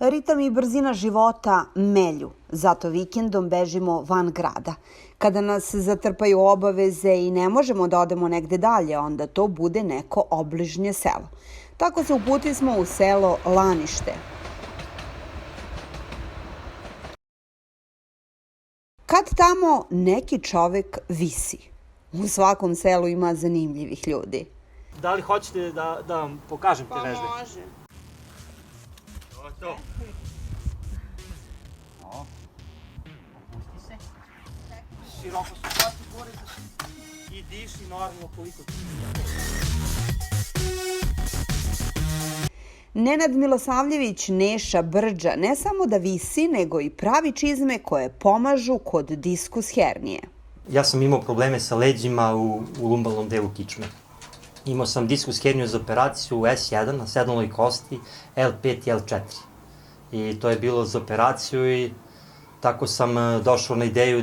Ritam i brzina života melju, zato vikendom bežimo van grada. Kada nas zatrpaju obaveze i ne možemo da odemo negde dalje, onda to bude neko obližnje selo. Tako se uputismo u selo Lanište. Kad tamo neki čovek visi. U svakom selu ima zanimljivih ljudi. Da li hoćete da vam pokažem te vežbe? Pa može. Ovo je to. Opusti se. Široko su plati gore i diši normalno koliko ti. Nenad Milosavljević Neša Brđa ne samo da visi, nego i pravi čizme koje pomažu kod diskus hernije. Ja sam imao probleme sa leđima u lumbalnom delu kičme. Imao sam diskus herniju za operaciju S1 na sedalnoj kosti L5 i L4. I to je bilo za operaciju i tako sam došao na ideju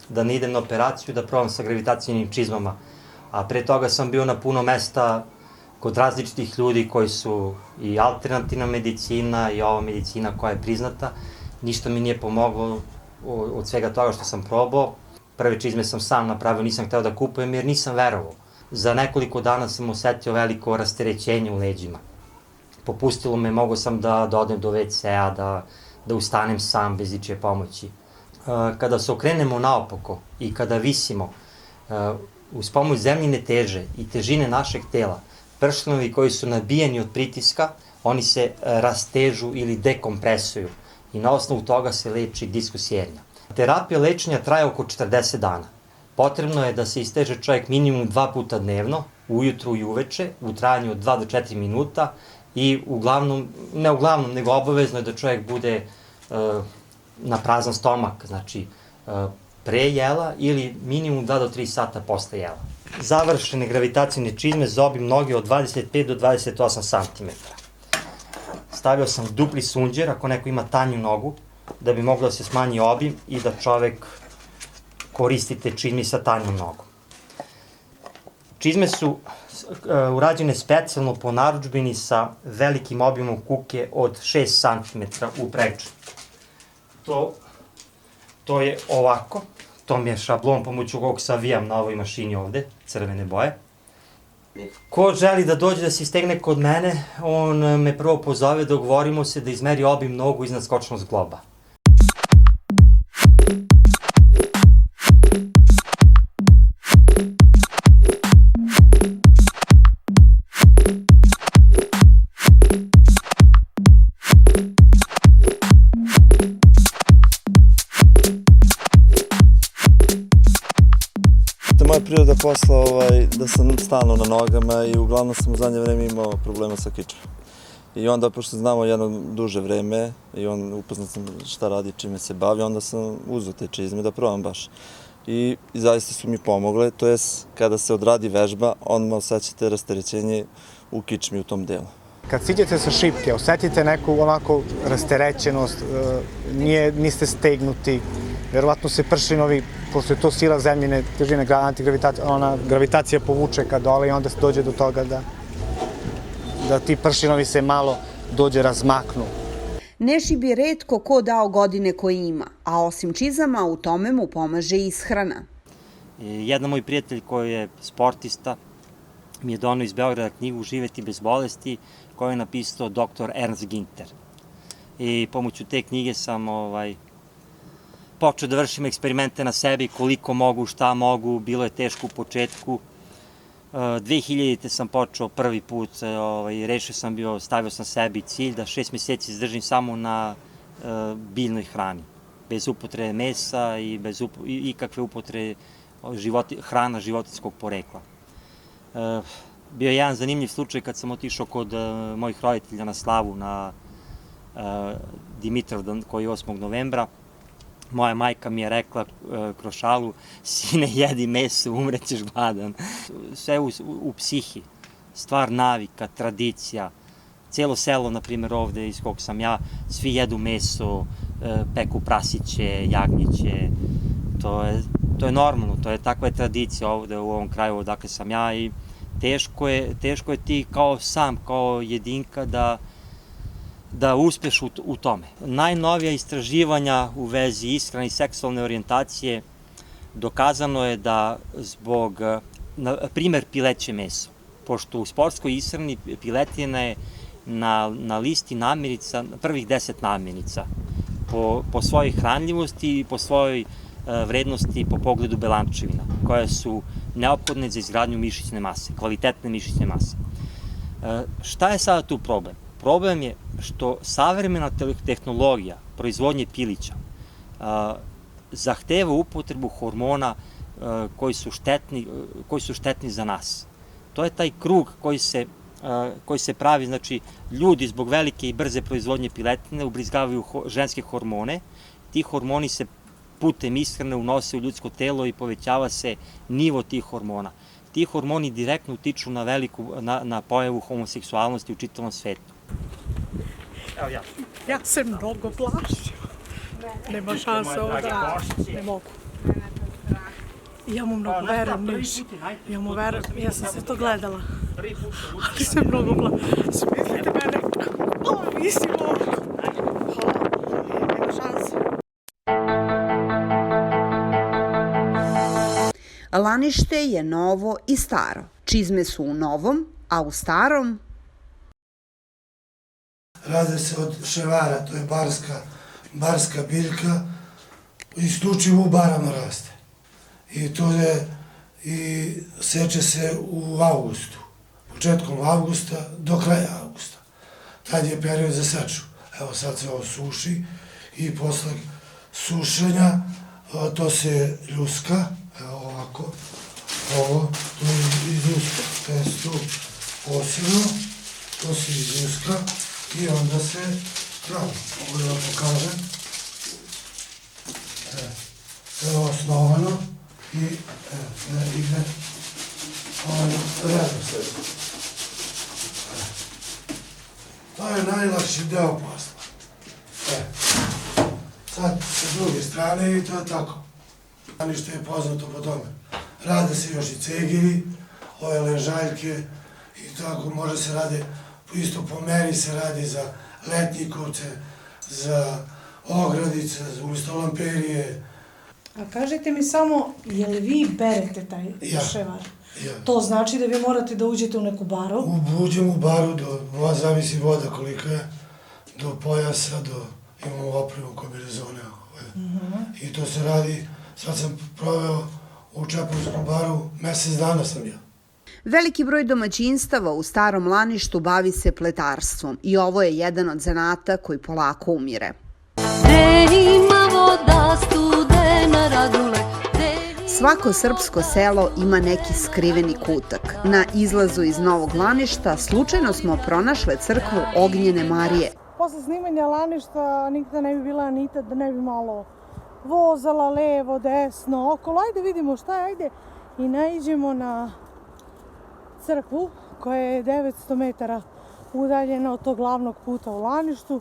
da ne idem na operaciju, da probam sa gravitacijnim čizmama. A pre toga sam bio na puno mesta kod različitih ljudi koji su i alternativna medicina i ova medicina koja je priznata. Ništa mi nije pomoglo od svega toga što sam probao. Prve čizme sam sam napravio, nisam hteo da kupujem jer nisam verovao. Za nekoliko dana sam osetio veliko rasterećenje u leđima. Popustilo me, mogao sam da odem do WC-a, da ustanem sam bez ičije pomoći. Kada se okrenemo naopako i kada visimo, uz pomoć zemljine teže i težine našeg tela, pršnovi koji su nabijeni od pritiska, oni se rastežu ili dekompresuju i na osnovu toga se leči diskus hernija. Terapija lečenja traje oko 40 dana. Potrebno je da se isteže čovjek minimum 2 puta dnevno, ujutru i uveče, u trajanju od 2 do 4 minuta i nego obavezno je da čovjek bude na prazan stomak, znači pre jela ili minimum 2 do 3 sata posle jela. Završene gravitacijne čizme za obim noge od 25 do 28 cm. Stavio sam dupli sunđer ako neko ima tanju nogu, da bi moglo da se smanji obim i da čovek koristi te čizme sa tanjom nogom. Čizme su urađene specijalno po narudžbini sa velikim obimom kuke od 6 cm u preču. To je ovako, to mi je šablon pomoću kog savijam na ovoj mašini ovde, crvene boje. Ko želi da dođe da se istegne kod mene, on me prvo pozove, dogovorimo se da izmeri obim nogu iznad skočnog zgloba. Moja priroda posla da sam stalno na nogama i uglavnom sam u zadnje vreme imao problema sa kičmom. I onda, pošto znamo jedno duže vreme i upoznat sam šta radi, čime se bavi, onda sam uzeo te čizme da probam baš. I zaista su mi pomogle, to jest kada se odradi vežba, odmah osjećate rasterećenje u kičmi u tom delu. Kad siđete sa šipke, osetite neku onako rasterećenost, niste stegnuti, verovatno se pršinovi, pošto je to sila zemljine težine, gravitacija povuče ka dole i onda se dođe do toga da ti pršinovi se malo dođe razmaknu. Neši bi retko ko dao godine koje ima, a osim čizama u tome mu pomaže i ishrana. Jedan moj prijatelj koji je sportista mi je donao iz Beograda knjigu Živeti bez bolesti koju je napisao dr. Ernst Ginter. I pomoću te knjige sam počeo da vršim eksperimente na sebi, koliko mogu, šta mogu, bilo je teško u početku. 2000. sam počeo prvi put, stavio sam sebi cilj da 6 meseci izdržim samo na biljnoj hrani, bez upotrebe mesa i bez ikakve upotrebe hrana životinjskog porekla. Bio je jedan zanimljiv slučaj kad sam otišao kod mojih roditelja na slavu na Dimitrovdan koji je 8. novembra. Moja majka mi je rekla kroz šalu, sine, jedi meso, umrećeš gladan. Sve u psihi, stvar navika, tradicija. Cijelo selo, na primjer ovde iz kog sam ja, svi jedu meso, peku prasiće, jagnjeće. To je normalno, takva je tradicija ovde u ovom kraju odakle sam ja i teško je ti kao sam, kao jedinka da uspeš u tome. Najnovija istraživanja u vezi ishrane i seksualne orijentacije dokazano je da zbog, na primer, pileće meso, pošto u sportskoj ishrani piletina je na listi namirnica, prvih 10 namirnica, po svojoj hranljivosti i po svojoj vrednosti po pogledu belančevina, koje su neophodne za izgradnju mišićne mase, kvalitetne mišićne mase. Šta je sada tu problem? Problem je što savremena tehnologija proizvodnje pilića zahteva upotrebu hormona koji su štetni za nas. To je taj krug koji se pravi, znači ljudi zbog velike i brze proizvodnje piletine ubrizgavaju ženske hormone, ti hormoni se putem ishrane unose u ljudsko telo i povećava se nivo tih hormona. Ti hormoni direktno utiču na pojavu homoseksualnosti u čitavom svetu. Evo ja. Ja se mnogo plašim. Nema šanse ovo da ne mogu. Ja mu mnogo verujem, Niš. Ja mu verujem, ja sam sve to gledala. Ali se mnogo plašim. Smislite mene. Ovo mislim ovo. Nema šanse. Lanište je novo i staro. Čizme su u novom, a u starom... Rade se od ševara, to je barska biljka, isključivo u barama raste. I seče se u avgustu, početkom avgusta do kraja avgusta. Tad je period za seču. Evo sad se ovo suši i posle sušenja to se ljuska, evo ovako, ovo, to je izljuska, to je tu posebno, to se izljuska i onda se pravi. Ovo da vam pokažem. To je osnovano i ide redosled. To je najlakši deo posla. Sad sa druge strane i to je tako. Lanište je poznato po tome. Rade se još i cegiri, ove ležaljke i tako može se radi, isto po meri se radi za letnjikovce, za ogradice, umesto lamperije. A kažete mi samo, je li vi berete taj ševar? Ja. To znači da vi morate da uđete u neku baru? Uđem u baru, zavisi voda kolika je, do pojasa, imamo opremu kombinezone. I to se radi, sad sam proveo u Čepovskom baru, mesec dana sam ja. Veliki broj domaćinstava u Starom Laništu bavi se pletarstvom i ovo je jedan od zanata koji polako umire. Svako srpsko selo ima neki skriveni kutak. Na izlazu iz Novog Laništa slučajno smo pronašle crkvu Ognjene Marije. Posle snimanja Laništa nikada ne bi bila Anita da ne bi malo vozala levo, desno, okolo. Ajde vidimo šta je, ajde. I naiđemo na crkvu koja je 900 metara udaljena od tog glavnog puta u Laništu.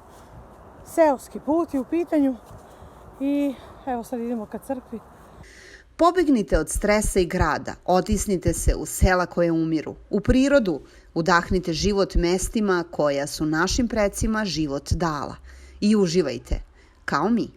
Seoski put je u pitanju i evo sad idemo ka crkvi. Pobegnite od stresa i grada, otisnite se u sela koje umiru, u prirodu, udahnite život mestima koja su našim precima život dala i uživajte, kao mi.